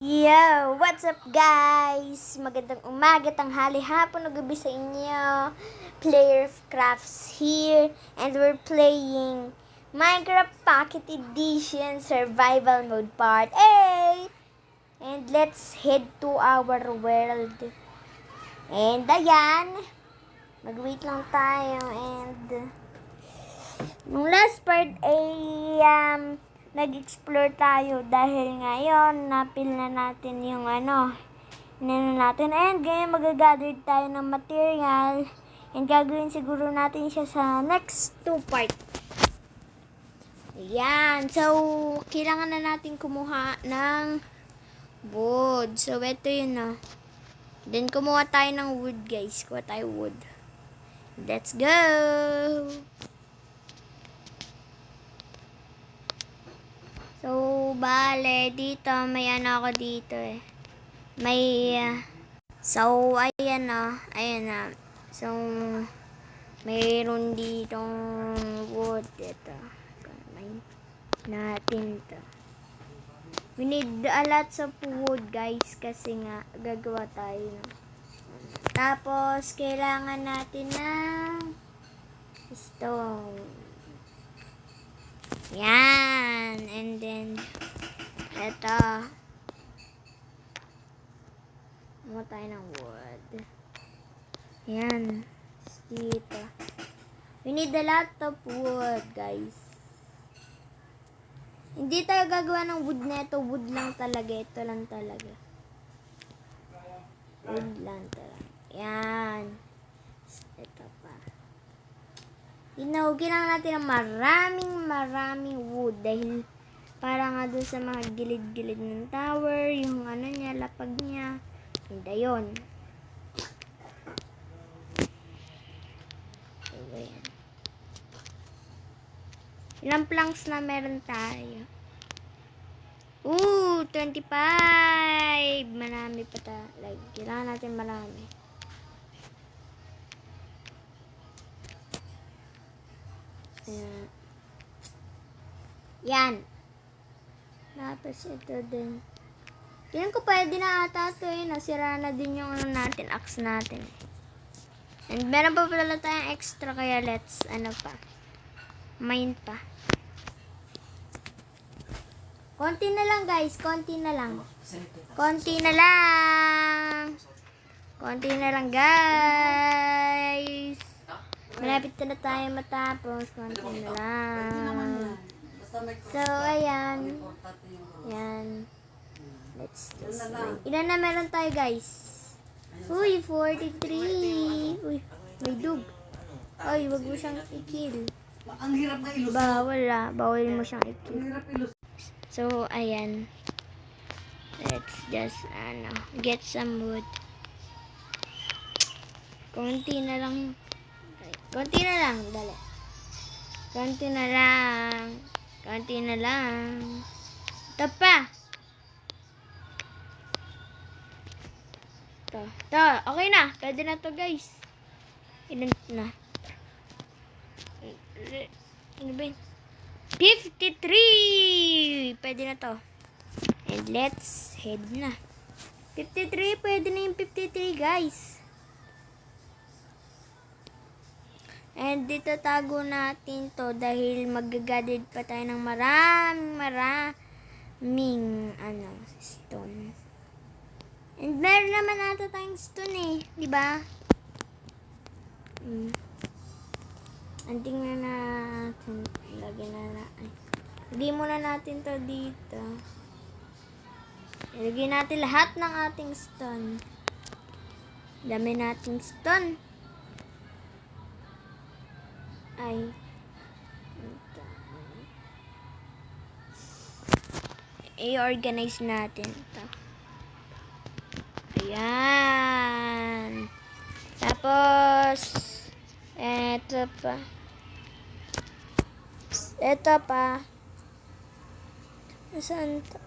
Yo! What's up guys? Magandang umaga, tanghali, hapon, o gabi sa inyo. Player of Crafts here and we're playing Minecraft Pocket Edition Survival Mode Part 8. And let's head to our world. And ayan, mag-wait lang tayo and nung last part ay nag-explore tayo dahil ngayon napil na natin yung natin and ngayon magagather tayo ng material and gagawin siguro natin siya sa next 2 part. Ayan, so kailangan na natin kumuha ng wood. So ito yun Then kumuha tayo ng wood guys, kuha tayo wood. Let's go! So, bale, dito, may ako dito May, so, ayan So, mayroon ditong wood. Ito. May natin to. We need a lot of wood, guys, kasi nga, gagawa tayo. Tapos, kailangan natin ng stone. Yan. And then, eto. Kumuha tayo ng wood. Yan. Dito. We need a lot of wood, guys. Hindi tayo gagawa ng wood na ito. Wood lang talaga. Ito lang talaga. Wood lang talaga. Yan. Ito pa. Kailangan natin ng maraming wood dahil para nga doon sa mga gilid-gilid ng tower, yung niya, lapag niya. Hindi yun. Ayan. Ilang planks na meron tayo? 25! Marami pa tayo. Kailangan natin marami. Ayan. Yan. Tapos ito din. Tingnan ko pwede na ata ito nasira na din yung natin, axe natin. And meron pa pala tayong extra kaya let's, mine pa. Konti na lang guys, konti na lang. Konti na lang. Konti na lang guys. Malapit na tayo matapos. Konti na lang. So, ayan. Yan. Let's just wait. Ilan na meron tayo, guys? Uy, 43. Uy, may dug. Uy, wag mo siyang i-kill. Ang hirap na ilus. Bawal mo siyang i-kill. So, ayan. Let's just, get some wood. Konti na lang. Konti na lang, dali. Konti na lang. Konti na lang. Ito pa. Ito. Okay na. Pwede na to guys. Ilan na? Ano ba yun? 53! Pwede na to. And let's head na. 53. Pwede na yung 53 guys. And dito tago natin to dahil magagadid pa tayo ng maraming stone. And meron naman ata tayong stone di ba? Anting na natin. Lagyan muna natin to dito. Ilagay natin lahat ng ating stone. Dami nating stone. Ay. I-organize natin ito. Ayan. Tapos, eto pa. Saan ito?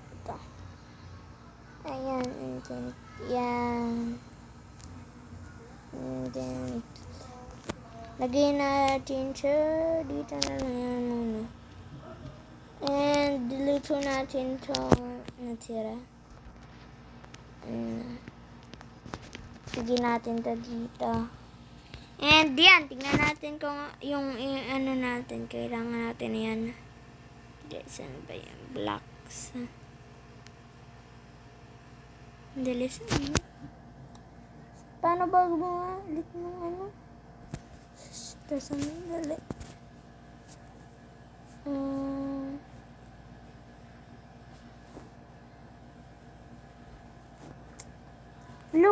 Ayan. Yan. And then, lagay natin siya. Dito na lang yan muna. And, luto natin ito natira. Lagyan natin to dito. And yan, tingnan natin kung yung ano natin, kailangan natin yan. Saan ba yan? Blocks. Dali, saan? Paano ba gumawa ulit ng ano? Saan? Dali.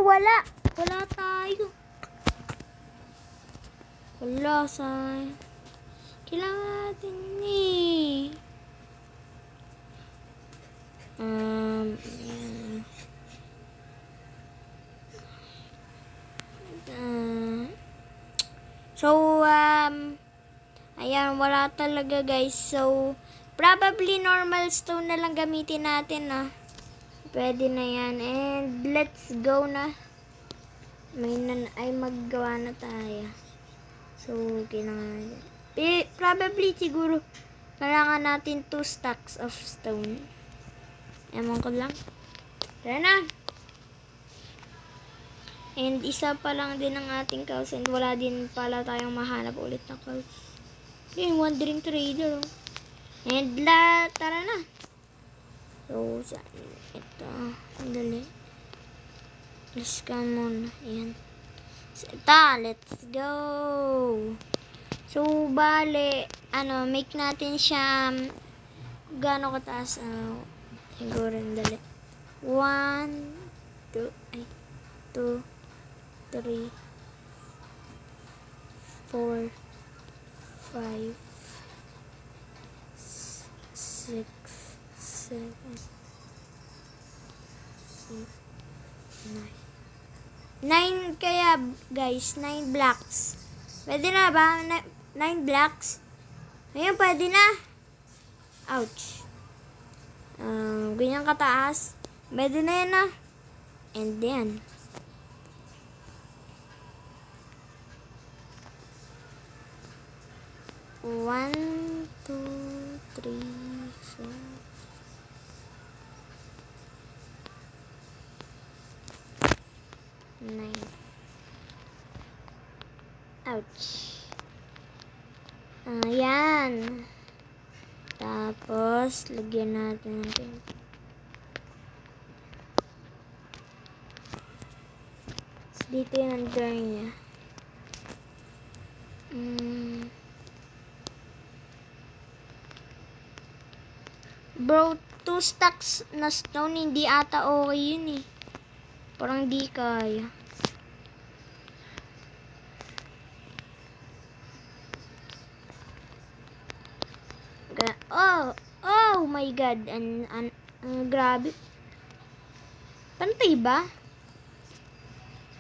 Wala. Wala tayo. Wala sa... Kailangan natin eh. Yan. So, ayan, wala talaga guys. So, probably normal stone na lang gamitin natin, ah. Pwede na yan. And, let's go na. Ay, maggawa na tayo. So, kailangan natin. Probably, siguro, kailangan natin 2 stacks of stone. Ewan ko lang. Tara na. And isa pa lang din ang ating cows. And wala din pala tayong mahanap ulit na cows. Yung wandering trader. Oh. And tara na. So, saan? Ito. Dali. Let's go muna. Ayan. So, ito. Let's go. So, bale, make natin siya gaano kataas. Siguro, dali. 1, 2, 3, 4, 5, 6, 7, 8, 9 kaya guys, 9 blocks. Pwede na ba? 9 blocks? Ayun, pwede na. Ouch. Ganyan kataas. Pwede na yan na. And then, one, two, three, 4, 9. Ouch. Ayan. Tapos, lagyan natin ng dito yung door niya. Bro, 2 stacks na stone, hindi ata okay yun eh. Parang di kaya. Oh my god. Grabe. Pantay ba?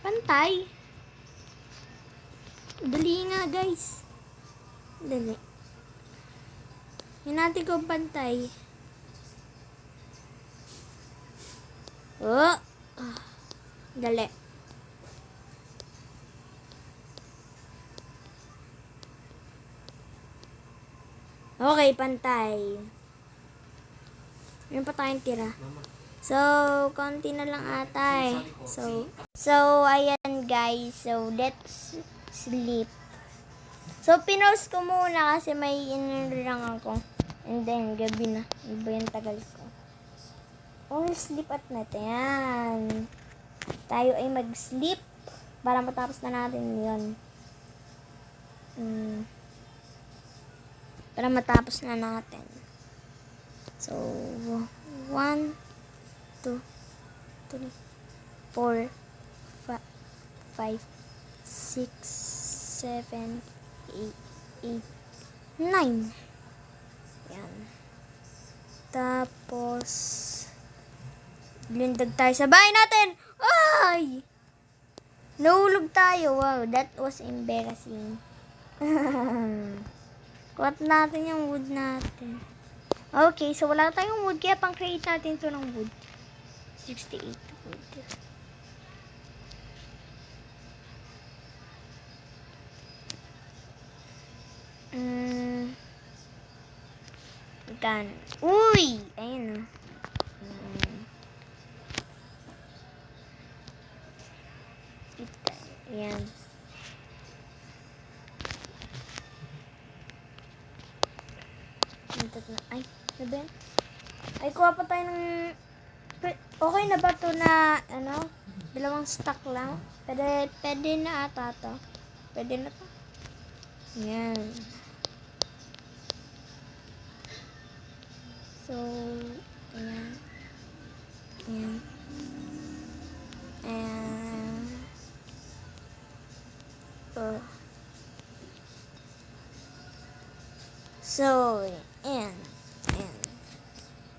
Pantay. Dali nga guys. Dali. Yan natin kung pantay. Oh. Dali. Okay, pantay. Meron pa tayong tira. So, konti na lang ata eh. So, ayan guys. So, let's sleep. So, pinost ko muna kasi may inirang ako. And then, gabi na. Iba yung tagal ko. Oh, sleep at night. Ayan. Tayo ay mag-sleep para matapos na natin yun. Para matapos na natin. So, 1, 2, 3, 4, 5, 6, 7, 8, 9. Yan. Tapos, lindag tayo sa bahay natin. Ay! Nahulog tayo. Wow, that was embarrassing. Kuhat natin yung wood natin. Okay, so wala tayong wood, kaya pang-create natin ito ng wood. 68 wood. Gan. Uy! Ayun o. Ayan. Ay, ano ba yan? Ay, kuha pa tayo ng... Okay na ba ito na, ano, dalawang stock lang? Pwede na ata to. Pwede na to. Ayan. So, ayan. Ayan. And, so,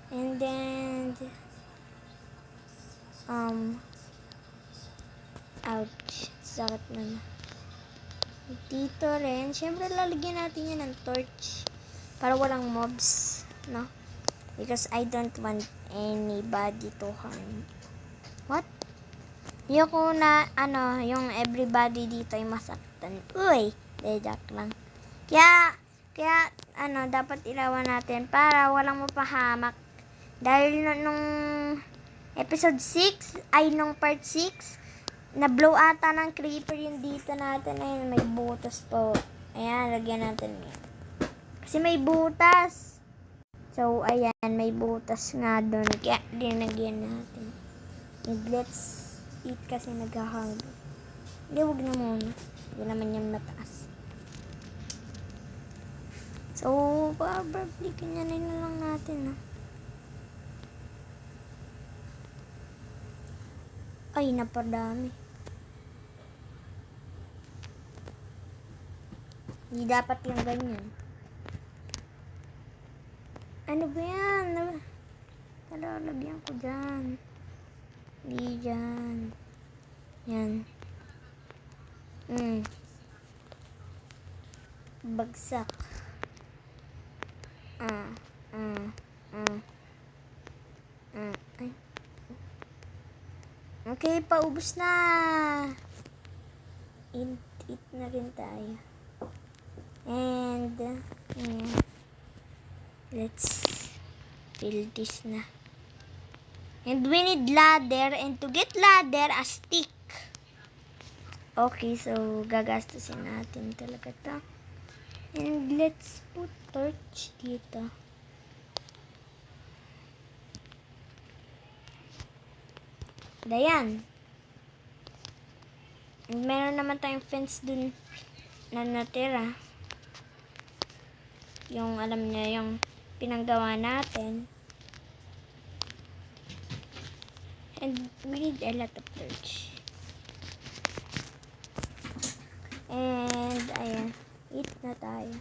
and then, ouch, sakit na. Dito rin, syempre lalagyan natin yan ng torch para walang mobs, no? Because I don't want anybody to harm. What? Ayoko na, yung everybody dito ay masaktan. Uy, joke lang. Kaya, dapat ilawan natin para walang mapahamak. Dahil nung episode 6, nung part 6, na-blow ata ng creeper yung dito natin. Ayun, may butas po. Ayan, lagyan natin yan. Kasi may butas. So, ayan, may butas nga doon. Kaya, dinagyan natin. And let's eat kasi nag-hug. Hindi, huwag na muna. Hindi naman yung mataas. So, probably kanyanin na lang natin, no? Ay, napadami. Hindi dapat yung ganyan. Ano ba yan? Lalagyan ko dyan. Hindi dyan. Yan. Bagsak. Ay. Okay, paubos na. Eat na rin tayo. And, let's fill this na. And we need ladder. And to get ladder, a stick. Okay, so gagastusin natin talaga ito. And let's put torch dito. Dayan. And meron naman tayong fence dun na natira. Yung alam niya, yung pinanggawa natin. And we need a lot of torch. And ayan, eat na tayo.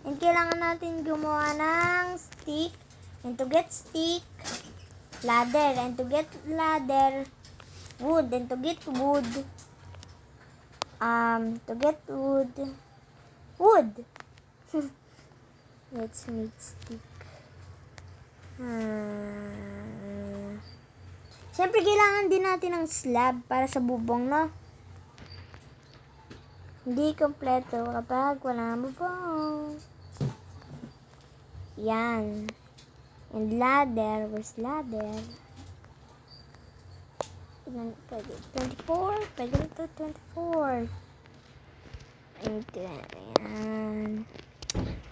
And kailangan natin gumawa ng stick. And to get stick, ladder. And to get ladder, wood. And to get wood, wood. Let's make stick. Siyempre, kailangan din natin ng slab para sa bubong, no? Hindi kompleto kapag wala bubong. Yan. And ladder. Where's ladder? 24. Pwede ito, 24. Ayan.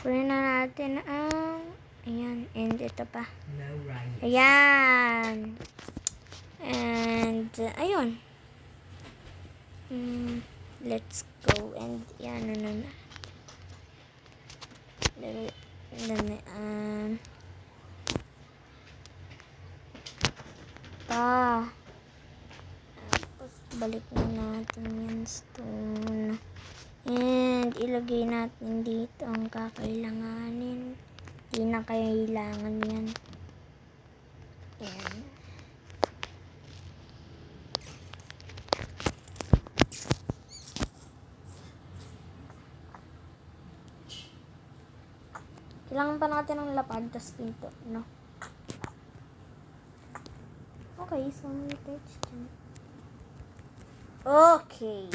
Kunin na natin ang... Ayan. And ito pa. Ayan. And, ayun. Let's go. And, yan, tapos, balik na natin yung stone. And, ilagay natin dito ang kakailanganin. Hindi na kailangan yan. Ayan. Kailangan pa natin ng lapad, tas pinto, no? Okay, so may touch dyan. Okay.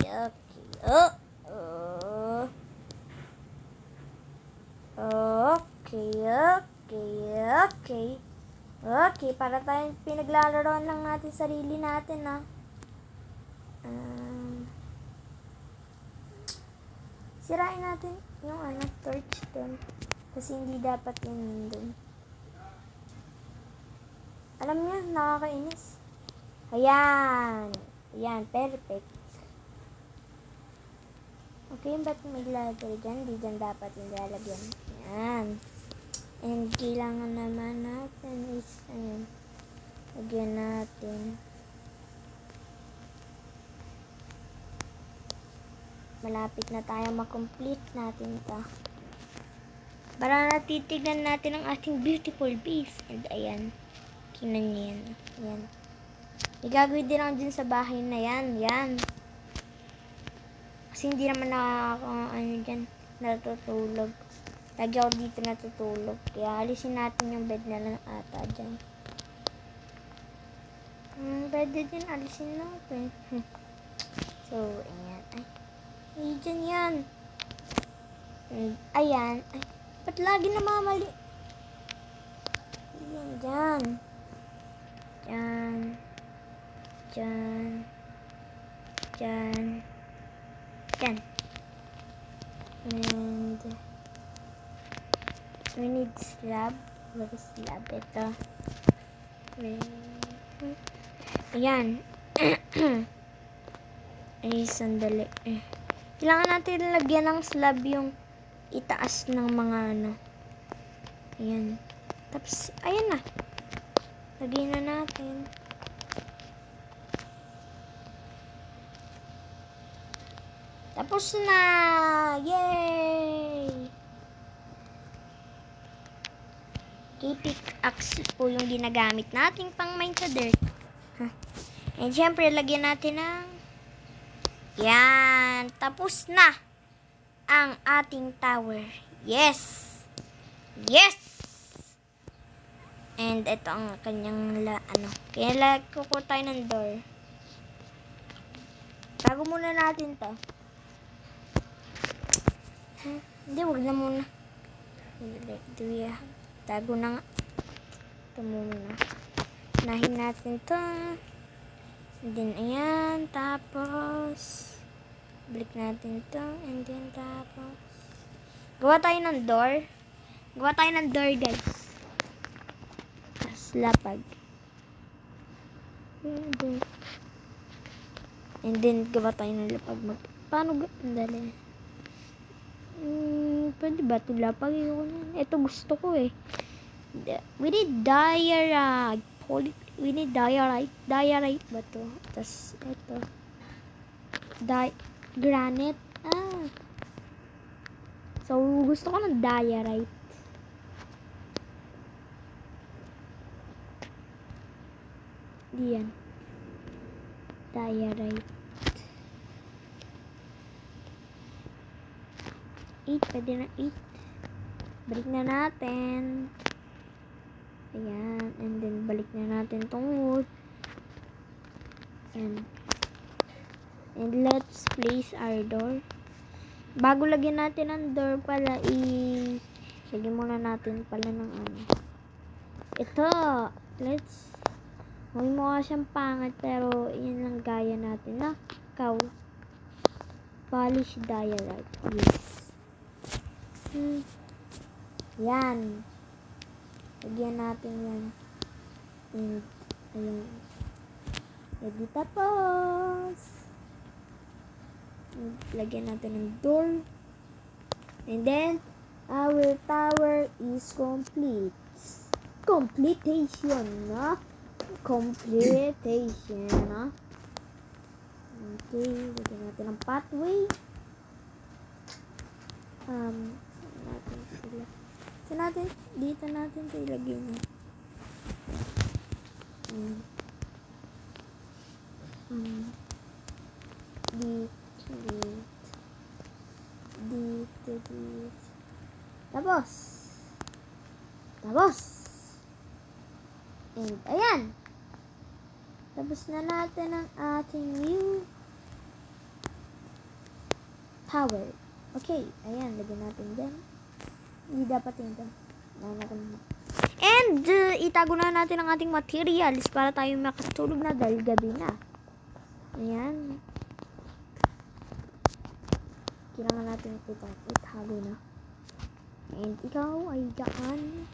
Okay, para tayong pinaglalaroan lang natin sarili natin, na. Sirain natin yung torch dun. Kasi hindi dapat yan dun. Alam niyo, nakakainis. Ayan. Ayan, perfect. Okay, ba't may ladder dyan? Di dyan dapat yung lalagyan. Ayan. And kailangan naman natin is, ayan. Lagyan natin. Malapit na tayo makomplete natin ito. Para natitignan natin ang ating beautiful base. And ayan. Tingnan niyo yan. Ayan. Igagawin din ako dyan sa bahay na yan. Yan. Kasi hindi naman dyan, natutulog. Lagi ako dito natutulog. Kaya alisin natin yung bed na lang ata dyan. Pwede din alisin natin. So, ayan. Ay, dyan yan. And, ayan. Ay, ba't lagi namamali? Ayan, dyan. Dyan. Dyan. Dyan. Dyan. And, we need slab. What is slab? Ito. Ayan. Ay, sandali. Kailangan natin lagyan ng slab yung itaas ng mga Ayan. Tapos, ayan na. Lagyan na natin. Tapos na! Yay! Okay, pickaxe po yung ginagamit nating pang mine sa dirt. And syempre, lagyan natin ng yan. Tapos na ang ating tower. Yes! Yes! And ito ang kanyang kaya kukuha tayo ng door. Tago muna natin to. Hindi, wag na muna. Tago na nga. Ito muna. Nahin natin to. And then, ayan. Tapos, balik natin to. And then, tapos, gawa tayo ng door. Gawa tayo ng door, guys. Tapos, lapag. And then, gawa tayo ng lapag. Paano dali? Pwede ba ito lapag? Ito gusto ko eh. We need diorite. We need diorite. Diorite ba ito? Tapos, ito. Granite. So, gusto ko ng diorite. Diyan. Diorite. 8. Pwede na 8. Balik na natin. Ayan. And then, balik na natin tong wood. And let's place our door. Bago lagyan natin ang door pala, lagyan muna natin pala ng ito. Let's, may mukha siyang pangit, pero yan lang gaya natin na polish diorite. Yes. Yan. Lagyan natin yan. And, ayan. Ready, tapos. And, lagyan natin ng door. And then, our tower is complete. Completion, no? Completion, no? Okay, lagyan natin ng pathway. Natin sila. So natin, dito natin ito ilagay na. Dito. Tapos. And ayan. Tapos na natin ang ating new tower. Okay, ayan, lagyan natin dyan. Hindi dapat yun dyan. And, itago na natin ang ating materials para tayo makatulog na dahil gabi na. Ayan. kailangan natin itong itago na. And ikaw ay dyan.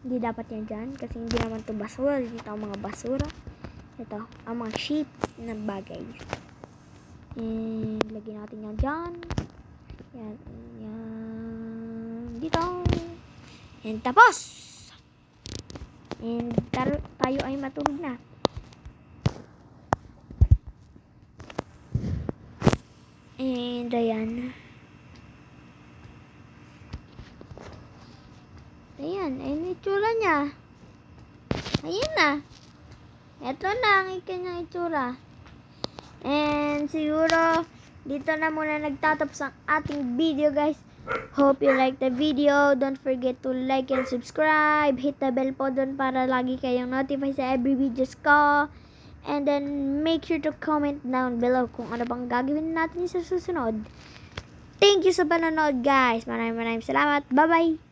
Hindi dapat yan dyan kasi hindi naman to basura. Dito ang mga basura. Ito, ang mga sheep na bagay. And lagyan natin yan dyan. Yan, yan. Dito. And tapos! And tayo ay matulog na. And ayan. Ayan, ayun yung itsura niya. Ayan na. Ito na ang kanyang itsura. And siguro, dito na muna nagtatapos ang ating video, guys. Hope you like the video. Don't forget to like and subscribe. Hit the bell po dun para lagi kayong notify sa every videos ko. And then, make sure to comment down below kung ano bang gagawin natin sa susunod. Thank you sa panonood, guys. Maraming salamat. Bye-bye.